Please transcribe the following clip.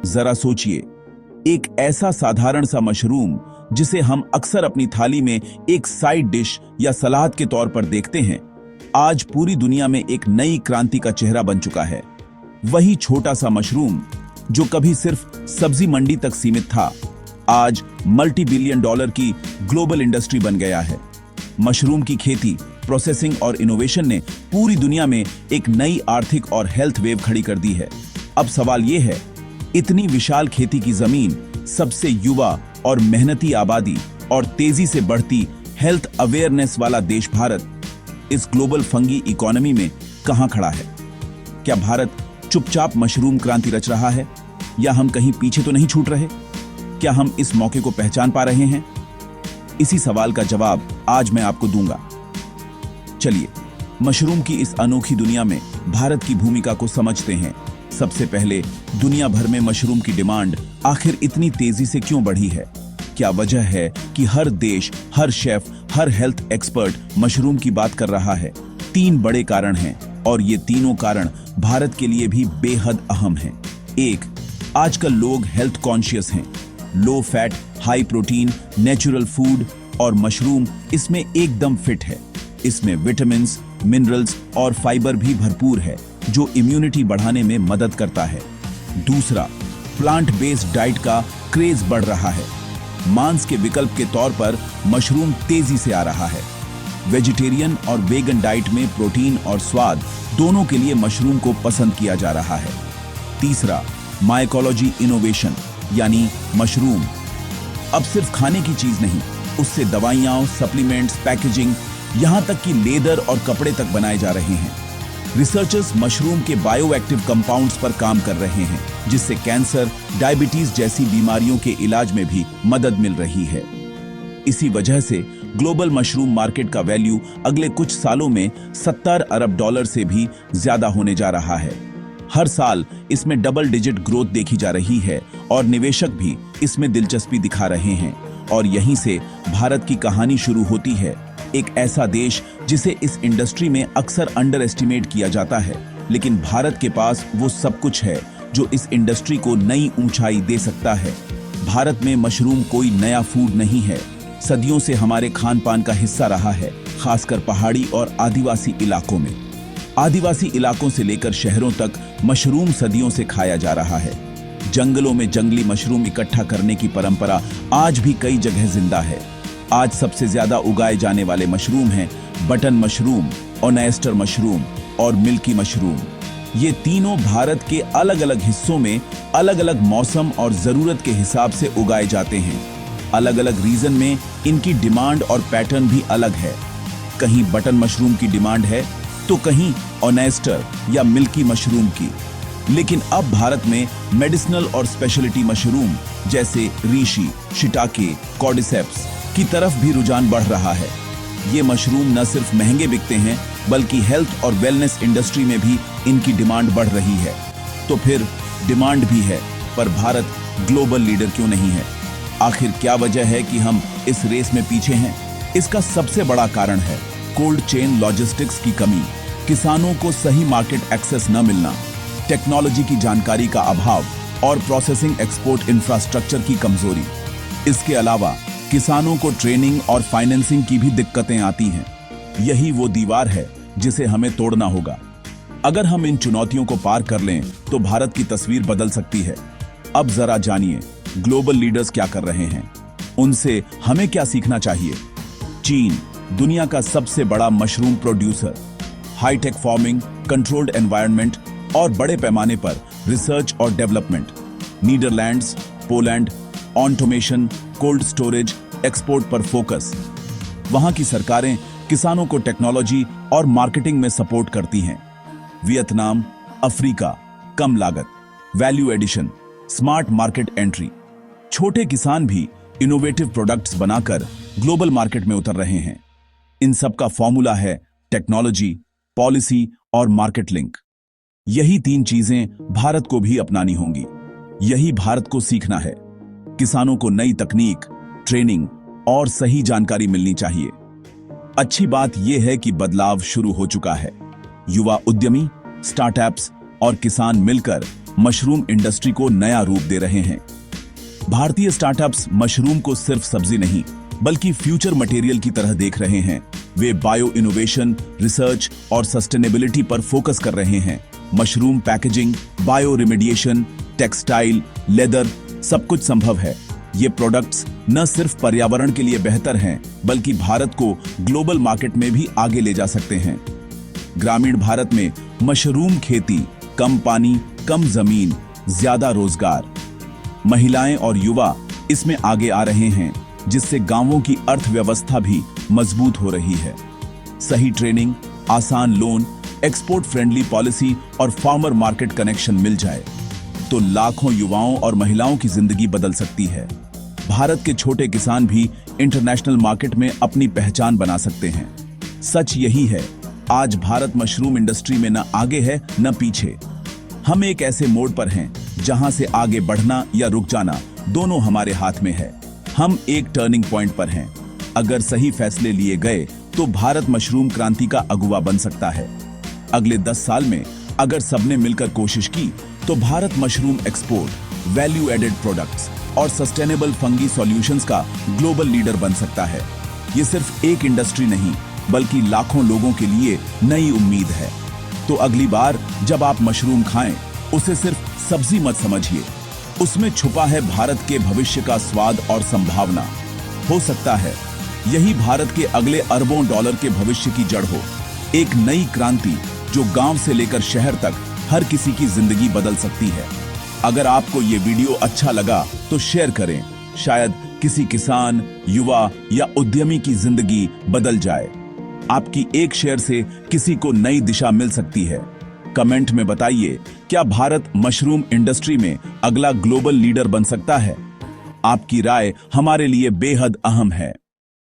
जरा सोचिए, एक ऐसा साधारण सा मशरूम जिसे हम अक्सर अपनी थाली में एक साइड डिश या सलाद के तौर पर देखते हैं, आज पूरी दुनिया में एक नई क्रांति का चेहरा बन चुका है। वही छोटा सा मशरूम जो कभी सिर्फ सब्जी मंडी तक सीमित था, आज मल्टी बिलियन डॉलर की ग्लोबल इंडस्ट्री बन गया है। मशरूम की खेती, प्रोसेसिंग और इनोवेशन ने पूरी दुनिया में एक नई आर्थिक और हेल्थ वेव खड़ी कर दी है। अब सवाल यह है, इतनी विशाल खेती की जमीन, सबसे युवा और मेहनती आबादी और तेजी से बढ़ती हेल्थ अवेयरनेस वाला देश भारत इस ग्लोबल फंगी इकोनॉमी में कहां खड़ा है? क्या भारत चुपचाप मशरूम क्रांति रच रहा है, या हम कहीं पीछे तो नहीं छूट रहे? क्या हम इस मौके को पहचान पा रहे हैं? इसी सवाल का जवाब आज मैं आपको दूंगा। चलिए मशरूम की इस अनोखी दुनिया में भारत की भूमिका को समझते हैं। सबसे पहले, दुनिया भर में मशरूम की डिमांड आखिर इतनी तेजी से क्यों बढ़ी है? क्या वजह है कि हर देश, हर शेफ, हर हेल्थ एक्सपर्ट मशरूम की बात कर रहा है? 3 बड़े कारण हैं और ये तीनों कारण भारत के लिए भी बेहद अहम हैं। 1, आजकल लोग हेल्थ कॉन्शियस हैं। Low fat, high protein, natural food और मशरूम इसमें एकदम फिट है। इसमें विटामिन्स, मिनरल्स और फाइबर भी भरपूर है जो इम्यूनिटी बढ़ाने में मदद करता है। दूसरा, प्लांट बेस्ड डाइट का क्रेज बढ़ रहा है। मांस के विकल्प के तौर पर मशरूम तेजी से आ रहा है। वेजिटेरियन और वेगन डाइट में प्रोटीन और स्वाद दोनों के लिए मशरूम को पसंद किया जा रहा है। तीसरा, माइकोलॉजी इनोवेशन, यानी मशरूम अब सिर्फ खाने की चीज नहीं, उससे दवाइयां, सप्लीमेंट्स, पैकेजिंग, यहां तक कि लेदर और कपड़े तक बनाए जा रहे हैं। रिसर्चर्स मशरूम के बायोएक्टिव कंपाउंड्स पर काम कर रहे हैं, जिससे कैंसर, डायबिटीज जैसी बीमारियों के इलाज में भी मदद मिल रही है। इसी वजह से ग्लोबल मशरूम मार्केट का वैल्यू अगले कुछ सालों में $70 अरब से भी ज्यादा होने जा रहा है। हर साल इसमें डबल डिजिट ग्रोथ देखी जा रही है और निवेशक भी इसमें दिलचस्पी दिखा रहे हैं। और यहीं से भारत की कहानी शुरू होती है, एक ऐसा देश जिसे इस इंडस्ट्री में अक्सर अंडर एस्टिमेट किया जाता है, लेकिन भारत के पास वो सब कुछ है जो इस इंडस्ट्री को नई ऊंचाई दे सकता है। भारत में मशरूम कोई नया फूड नहीं है, सदियों से हमारे खान पान का हिस्सा रहा है, खासकर पहाड़ी और आदिवासी इलाकों में। आदिवासी इलाकों से लेकर शहरों तक मशरूम सदियों से खाया जा रहा है। जंगलों में जंगली मशरूम इकट्ठा करने की परंपरा आज भी कई जगह जिंदा है। आज सबसे ज्यादा उगाए जाने वाले मशरूम हैं बटन मशरूम, ओनेस्टर मशरूम और मिल्की मशरूम। ये तीनों भारत के अलग अलग हिस्सों में अलग अलग मौसम और जरूरत के हिसाब से उगाए जाते हैं। अलग अलग रीजन में इनकी डिमांड और पैटर्न भी अलग है। कहीं बटन मशरूम की डिमांड है तो कहीं ओनेस्टर या मिल्की मशरूम की। लेकिन अब भारत में मेडिसिनल और स्पेशलिटी मशरूम जैसे रीशी, शिटाके, कॉर्डिसेप्स की तरफ भी रुझान बढ़ रहा है। ये मशरूम न सिर्फ महंगे बिकते हैं, बल्कि हेल्थ और वेलनेस इंडस्ट्री में भी इनकी डिमांड बढ़ रही है। तो फिर डिमांड भी है, पर भारत ग्लोबल लीडर क्यों नहीं है? आखिर क्या वजह है कि हम इस रेस में पीछे हैं? इसका सबसे बड़ा कारण है कोल्ड चेन लॉजिस्टिक्स की कमी, किसानों को सही मार्केट एक्सेस न मिलना, टेक्नोलॉजी की जानकारी का अभाव और प्रोसेसिंग एक्सपोर्ट इंफ्रास्ट्रक्चर की कमजोरी। इसके अलावा किसानों को ट्रेनिंग और फाइनेंसिंग की भी दिक्कतें आती हैं। यही वो दीवार है जिसे हमें तोड़ना होगा। अगर हम इन चुनौतियों को पार कर लें तो भारत की तस्वीर बदल सकती है। अब जरा जानिए ग्लोबल लीडर्स क्या कर रहे हैं, उनसे हमें क्या सीखना चाहिए। चीन, दुनिया का सबसे बड़ा mushroom producer, high tech farming, controlled environment और बड़े पैमाने पर रिसर्च और development. Netherlands, Poland, automation, cold storage, export पर फोकस। वहां की सरकारें किसानों को टेक्नोलॉजी और मार्केटिंग में सपोर्ट करती हैं। वियतनाम, अफ्रीका, कम लागत, value addition, smart market entry. छोटे किसान भी इनोवेटिव प्रोडक्ट्स बनाकर ग्लोबल मार्केट में उतर रहे हैं। इन सब का फॉर्मूला है टेक्नोलॉजी, पॉलिसी और मार्केट लिंक। यही 3 चीजें भारत को भी अपनानी होंगी। यही भारत को सीखना है। किसानों को नई तकनीक, ट्रेनिंग और सही जानकारी मिलनी चाहिए। अच्छी बात यह है कि बदलाव शुरू हो चुका है। युवा उद्यमी, स्टार्टअप्स और किसान मिलकर मशरूम इंडस्ट्री को नया रूप दे रहे हैं। भारतीय स्टार्टअप्स मशरूम को सिर्फ सब्जी नहीं बल्कि फ्यूचर मटेरियल की तरह देख रहे हैं। वे बायो इनोवेशन, रिसर्च और सस्टेनेबिलिटी पर फोकस कर रहे हैं। Mushroom packaging, bio remediation, textile, leather, सब कुछ संभव है। ये प्रोडक्ट्स न सिर्फ पर्यावरण के लिए बेहतर हैं बल्कि भारत को ग्लोबल मार्केट में भी आगे ले जा सकते हैं। ग्रामीण भारत में मशरूम खेती, कम पानी, कम जमीन, ज्यादा रोजगार। महिलाएं और युवा इसमें आगे आ रहे हैं, जिससे गांवों की अर्थव्यवस्था भी मजबूत हो रही है। सही ट्रेनिंग, आसान लोन, एक्सपोर्ट फ्रेंडली पॉलिसी और फार्मर मार्केट कनेक्शन मिल जाए तो लाखों युवाओं और महिलाओं की जिंदगी बदल सकती है। भारत के छोटे किसान भी इंटरनेशनल मार्केट में अपनी पहचान बना सकते हैं। सच यही है, आज भारत मशरूम इंडस्ट्री में न आगे है न पीछे। हम एक ऐसे मोड़ पर हैं जहां से आगे बढ़ना या रुक जाना दोनों हमारे हाथ में है। हम एक टर्निंग पॉइंट पर हैं। अगर सही फैसले लिए गए तो भारत मशरूम क्रांति का अगुवा बन सकता है। अगले 10 साल में अगर सबने मिलकर कोशिश की तो Bharat mushroom export, value added products और सस्टेनेबल फंगी सॉल्यूशंस का ग्लोबल लीडर बन सकता है। ये सिर्फ एक इंडस्ट्री नहीं बल्कि लाखों लोगों के लिए नई उम्मीद है। तो अगली बार जब आप मशरूम खाएं, उसे सिर्फ सब्जी मत समझिए, उसमें छुपा है भारत के भविष्य का स्वाद और संभावना। हो सकता है यही भारत के अगले अरबों डॉलर के भविष्य की जड़ हो, एक नई क्रांति जो गांव से लेकर शहर तक हर किसी की जिंदगी बदल सकती है। अगर आपको ये वीडियो अच्छा लगा तो शेयर करें, शायद किसी किसान, युवा या उद्यमी की जिंदगी बदल जाए। आपकी एक शेयर से किसी को नई दिशा मिल सकती है। कमेंट में बताइए, क्या भारत मशरूम इंडस्ट्री में अगला ग्लोबल लीडर बन सकता है? आपकी राय हमारे लिए बेहद अहम है।